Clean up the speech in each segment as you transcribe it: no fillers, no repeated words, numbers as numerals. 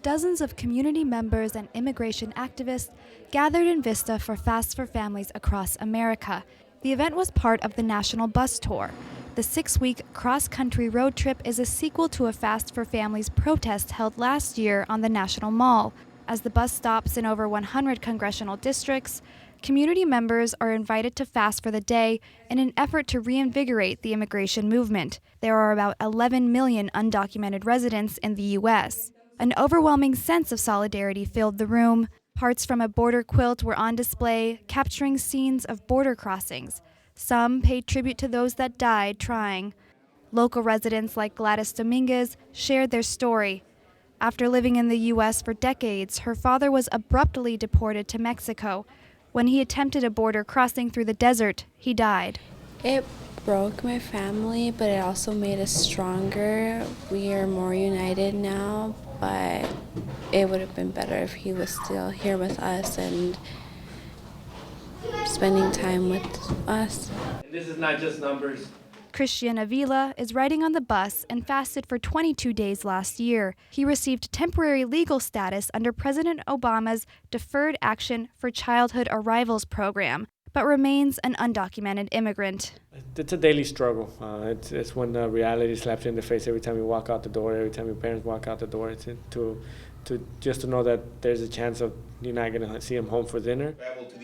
Dozens of community members and immigration activists gathered in Vista for Fast for Families across America. The event was part of the National Bus Tour. The 6-week cross-country road trip is a sequel to a Fast for Families protest held last year on the National Mall. As the bus stops in over 100 congressional districts, community members are invited to fast for the day in an effort to reinvigorate the immigration movement. There are about 11 million undocumented residents in the U.S. An overwhelming sense of solidarity filled the room. Parts from a border quilt were on display, capturing scenes of border crossings. Some paid tribute to those that died trying. Local residents like Gladys Dominguez shared their story. After living in the U.S. for decades, her father was abruptly deported to Mexico. When he attempted a border crossing through the desert, he died. It broke my family, but it also made us stronger. We are more united now, but it would have been better if he was still here with us and spending time with us. And this is not just numbers. Christian Avila is riding on the bus and fasted for 22 days last year. He received temporary legal status under President Obama's Deferred Action for Childhood Arrivals program, but remains an undocumented immigrant. It's a daily struggle. It's when reality slaps you in the face every time you walk out the door, every time your parents walk out the door. It's just to know that there's a chance of you're not going to see them home for dinner.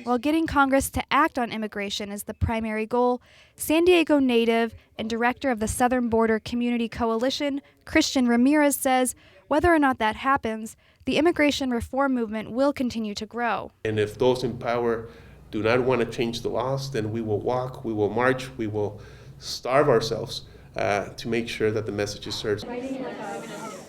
While getting Congress to act on immigration is the primary goal, San Diego native and director of the Southern Border Community Coalition, Christian Ramirez, says whether or not that happens, the immigration reform movement will continue to grow. And if those in power do not want to change the laws, then we will walk, we will march, we will starve ourselves to make sure that the message is heard.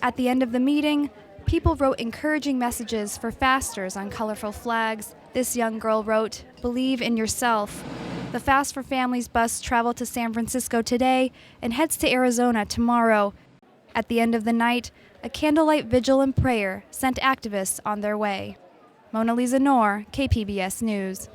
At the end of the meeting, people wrote encouraging messages for fasters on colorful flags. This young girl wrote, "Believe in yourself." The Fast for Families bus traveled to San Francisco today and heads to Arizona tomorrow. At the end of the night, a candlelight vigil and prayer sent activists on their way. Mona Lisa Noor, KPBS News.